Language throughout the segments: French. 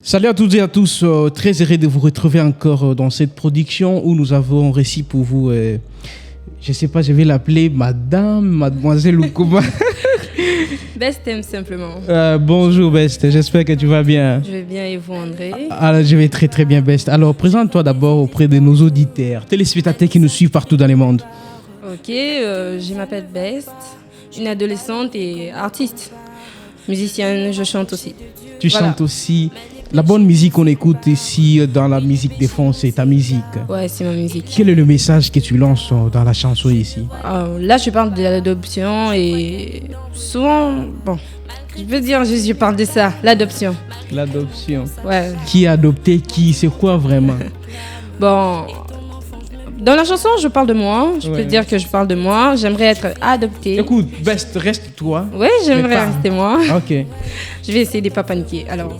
Salut à toutes et à tous, très heureux de vous retrouver encore dans cette production où nous avons un récit pour vous. Je ne sais pas, je vais l'appeler Madame, Mademoiselle ou comment. Best aime simplement. Bonjour Best, j'espère que tu vas bien. Je vais bien et vous André? Alors, je vais très très bien Best. Alors présente-toi d'abord auprès de nos auditeurs, téléspectateurs qui nous suivent partout dans le monde. Ok, je m'appelle Best, une adolescente et artiste. Musicienne, je chante aussi. Tu chantes aussi. La bonne musique qu'on écoute ici dans la musique des fonds, c'est ta musique. Ouais, c'est ma musique. Quel est le message que tu lances dans la chanson ici? Là, je parle de l'adoption et souvent, bon, je peux dire juste je parle de ça, l'adoption. L'adoption. Ouais. Qui est adopté, qui, c'est quoi vraiment? Bon, dans la chanson, je parle de moi. Je peux dire que je parle de moi. J'aimerais être adoptée. Écoute, Best, reste toi. Ouais, j'aimerais rester moi. Ok. Je vais essayer de ne pas paniquer. Alors.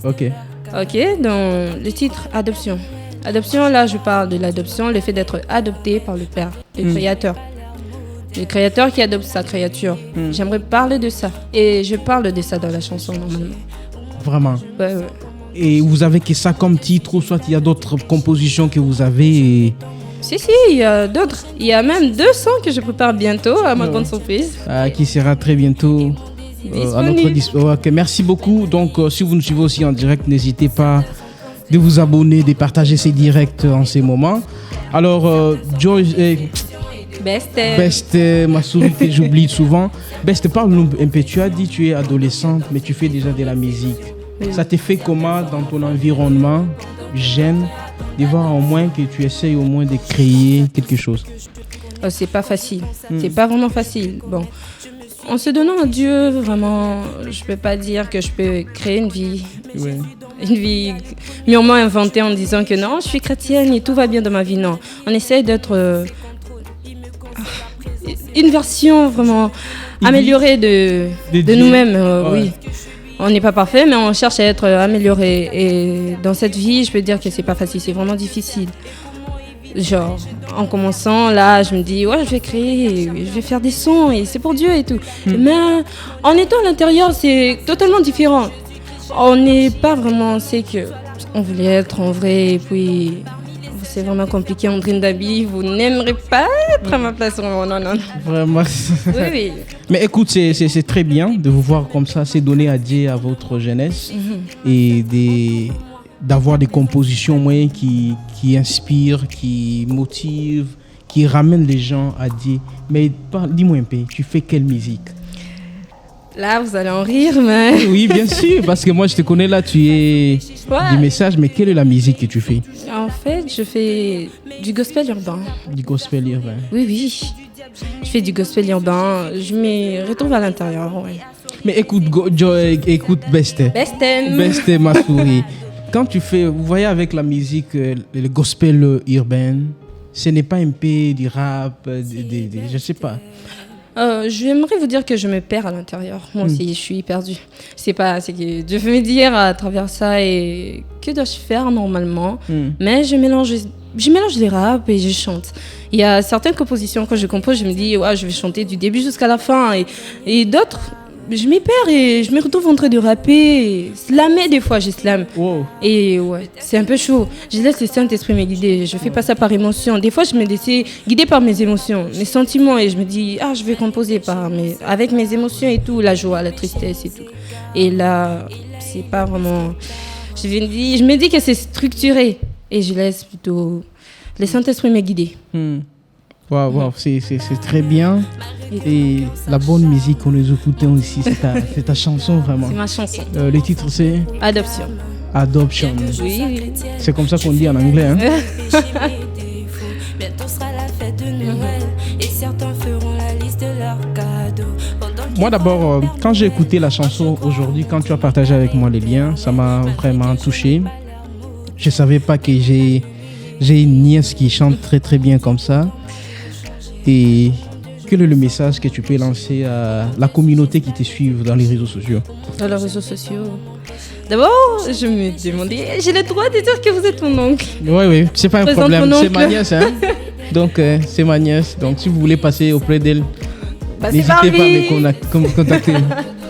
Ok, donc le titre Adoption. Adoption, là, je parle de l'adoption, le fait d'être adopté par le Père, le Créateur. Le Créateur qui adopte sa créature. J'aimerais parler de ça. Et je parle de ça dans la chanson, normalement. Vraiment? Ouais. Et vous avez que ça comme titre ou soit il y a d'autres compositions que vous avez Si, il y a d'autres. Il y a même 2 sons que je prépare bientôt, à ma grande surprise. qui sera très bientôt à notre disposition. Ok, merci beaucoup. Donc, si vous nous suivez aussi en direct, n'hésitez pas de vous abonner, de partager ces directs en ces moments. Alors, Joyce, Best, ma souris que j'oublie souvent. Best, parle-nous un peu. Tu as dit que tu es adolescente, mais tu fais déjà de la musique. Oui. Ça te fait comment dans ton environnement jeune de voir au moins que tu essayes au moins de créer quelque chose? C'est pas facile. C'est pas vraiment facile. Bon. En se donnant à Dieu, vraiment, je peux pas dire que je peux créer une vie. Oui. Une vie mûrement inventée en disant que non, je suis chrétienne et tout va bien dans ma vie. Non, on essaie d'être une version vraiment améliorée de nous-mêmes. Oui, on n'est pas parfait, mais on cherche à être amélioré. Et dans cette vie, je peux dire que c'est pas facile, c'est vraiment difficile. Genre, en commençant, là, je me dis, ouais, je vais créer, je vais faire des sons, et c'est pour Dieu et tout. Mais en étant à l'intérieur, c'est totalement différent. On n'est pas vraiment, c'est qu'on voulait être en vrai, et puis c'est vraiment compliqué. Andrine Dabi, vous n'aimerez pas être à ma place, vraiment, non. Vraiment. Oui. Mais écoute, c'est très bien de vous voir comme ça, c'est donner à Dieu à votre jeunesse et d'avoir des compositions moyennes qui inspirent, qui motivent, qui ramènent les gens à Dieu. Mais dis-moi un peu, tu fais quelle musique? Là, vous allez en rire, mais... Oui, bien sûr, parce que moi, je te connais là, tu es du message, mais quelle est la musique que tu fais? En fait, je fais du gospel urbain. Du gospel urbain? Oui. Je fais du gospel urbain, je me retrouve à l'intérieur, oui. Mais écoute, Best, ma souris. Quand tu fais, vous voyez avec la musique, le gospel urbain, ce n'est pas un peu du rap, je ne sais pas. J'aimerais vous dire que je me perds à l'intérieur. Moi aussi, je suis perdue. C'est que Dieu veut me dire à travers ça et que dois-je faire normalement. Mais je mélange les rap et je chante. Il y a certaines compositions quand je compose, je me dis ouais, je vais chanter du début jusqu'à la fin et d'autres. Je m'y perds et je me retrouve en train de rapper, slammer des fois, je slame. Wow. Et ouais, c'est un peu chaud. Je laisse le Saint-Esprit me guider. Je fais pas ça par émotion. Des fois, je me laisse guider par mes émotions, mes sentiments et je me dis je vais composer avec mes émotions et tout, la joie, la tristesse et tout. Et là, c'est pas vraiment. Je me dis que c'est structuré et je laisse plutôt le Saint-Esprit me guider. Wow, c'est très bien. Et la bonne musique qu'on nous écoutons ici, c'est ta chanson vraiment. C'est ma chanson. Le titre c'est Adoption. Oui. C'est comme ça qu'on dit en anglais. Hein? Moi d'abord, quand j'ai écouté la chanson aujourd'hui, quand tu as partagé avec moi les liens, ça m'a vraiment touché. Je ne savais pas que j'ai une nièce qui chante très très bien comme ça. Et quel est le message que tu peux lancer à la communauté qui te suit dans les réseaux sociaux? Dans les réseaux sociaux. D'abord, je me demandais, j'ai le droit de dire que vous êtes mon oncle? Oui, c'est pas un problème. C'est ma nièce, hein? Donc, c'est ma nièce. Donc, si vous voulez passer auprès d'elle, n'hésitez pas à me contacter.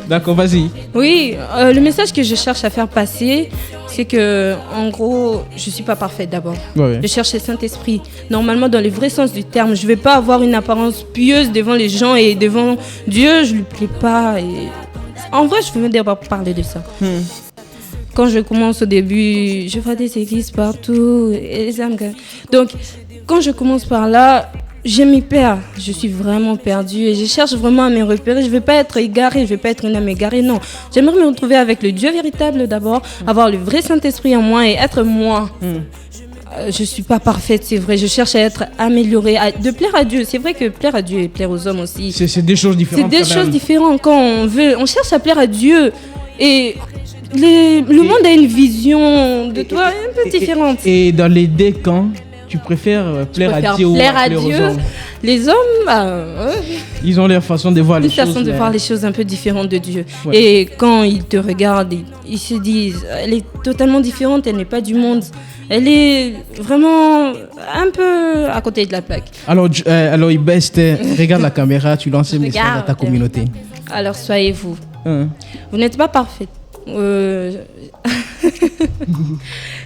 D'accord, vas-y. Oui, le message que je cherche à faire passer, c'est que, en gros, je suis pas parfaite d'abord. Ouais. Je cherche le Saint-Esprit. Normalement, dans le vrai sens du terme, je vais pas avoir une apparence pieuse devant les gens et devant Dieu, je lui plais pas. Et... En vrai, je veux même d'abord parler de ça. Quand je commence au début, je vois des églises partout, et les âmes. Donc, quand je commence par là, je m'y perds. Je suis vraiment perdue et je cherche vraiment à me repérer. Je ne vais pas être égarée, je ne vais pas être une âme égarée, non. J'aimerais me retrouver avec le Dieu véritable d'abord, avoir le vrai Saint-Esprit en moi et être moi. Je ne suis pas parfaite, c'est vrai. Je cherche à être améliorée, de plaire à Dieu. C'est vrai que plaire à Dieu et plaire aux hommes aussi. C'est des choses différentes. C'est des choses différentes. Quand on cherche à plaire à Dieu et le monde a une vision de toi un peu différente. Et dans les deux camps, tu préfères plaire à Dieu ou plaire aux hommes? Les hommes, ils ont leur façon de voir les choses. Une façon de voir les choses un peu différentes de Dieu. Ouais. Et quand ils te regardent, ils se disent, elle est totalement différente, elle n'est pas du monde. Elle est vraiment un peu à côté de la plaque. Alors Ibest, regarde la caméra, tu lances un message à ta communauté. Alors soyez vous. Vous n'êtes pas parfaite. Je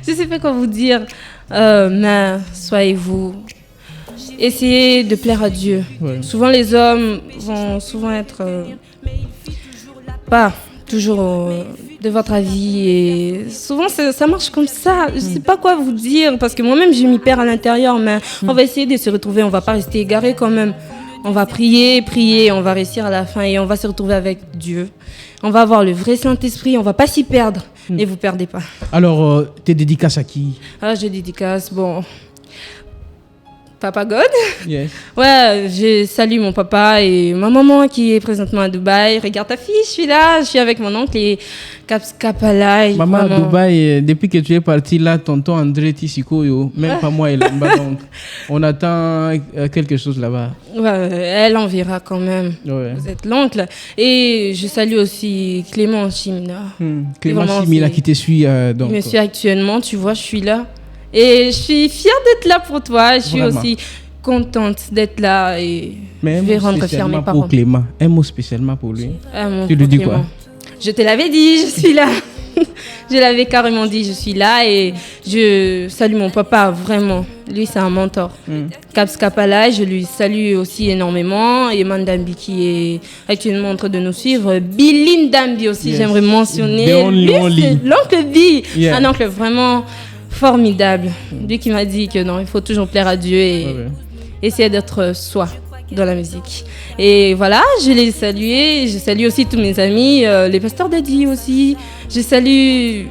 ne sais pas quoi vous dire, mais soyez-vous. Essayez de plaire à Dieu. Ouais. Souvent les hommes vont être pas toujours de votre avis et souvent ça marche comme ça. Je ne sais pas quoi vous dire parce que moi-même je m'y perds à l'intérieur, mais on va essayer de se retrouver, on ne va pas rester égaré quand même. On va prier, on va réussir à la fin et on va se retrouver avec Dieu. On va avoir le vrai Saint-Esprit, on va pas s'y perdre et vous perdez pas. Alors, tes dédicaces à qui? Je dédicace, Papa God. Yes. Ouais, je salue mon papa et ma maman qui est présentement à Dubaï. Regarde ta fille, je suis avec mon oncle et Caps Kapalai. Maman à Dubaï, depuis que tu es parti là, tonton André Tissiko, même pas moi et là-bas, donc on attend quelque chose là-bas. Ouais, elle en verra quand même. Ouais. Vous êtes l'oncle. Et je salue aussi Clément Chimina. Clément Chimina qui te suit. Donc. Il me suit actuellement, tu vois, je suis là. Et je suis fière d'être là pour toi. Je suis aussi contente d'être là et je vais rendre fière mes parents. Pour Clément, un mot spécialement pour lui. Tu lui dis quoi? Je te l'avais dit, je suis là. Je l'avais carrément dit, je suis là et je salue mon papa, vraiment. Lui, c'est un mentor. Caps Kapala, je lui salue aussi énormément. Et Mandambi qui est actuellement en train de nous suivre. Billy Ndambi aussi, j'aimerais mentionner. Lui, l'oncle B, un oncle vraiment formidable. Lui qui m'a dit que non, il faut toujours plaire à Dieu et essayer d'être soi dans la musique. Et voilà, je les salué. Je salue aussi tous mes amis, les pasteurs d'Adi aussi. Je salue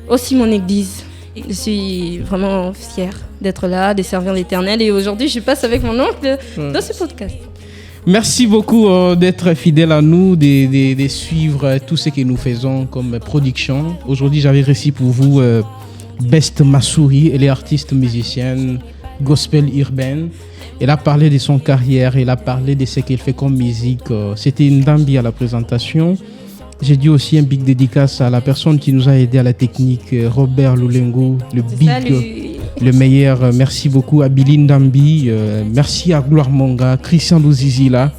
aussi mon église. Je suis vraiment fière d'être là, de servir l'Éternel. Et aujourd'hui, je passe avec mon oncle dans ce podcast. Merci beaucoup d'être fidèle à nous, de suivre tout ce que nous faisons comme production. Aujourd'hui, j'avais reçu pour vous Best Massouri. Elle est artiste musicienne, gospel urbaine. Elle a parlé de son carrière, elle a parlé de ce qu'elle fait comme musique. C'était une Ndambi à la présentation. J'ai dit aussi un big dédicace à la personne qui nous a aidé à la technique, Robert Loulengo, le meilleur. Merci beaucoup à Billy Ndambi, merci à Gloire Monga, Christian Louzizila,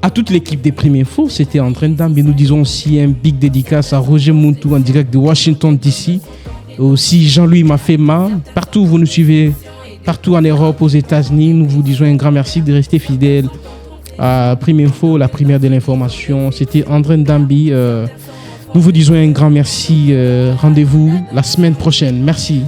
à toute l'équipe des Prime Info. C'était André Ndambi. Nous disons aussi un big dédicace à Roger Montou en direct de Washington DC. Aussi Jean-Louis Mafema. Partout où vous nous suivez, partout en Europe, aux États-Unis, nous vous disons un grand merci de rester fidèles à Prime Info, la première de l'information. C'était André Ndambi. Nous vous disons un grand merci. Rendez-vous la semaine prochaine. Merci.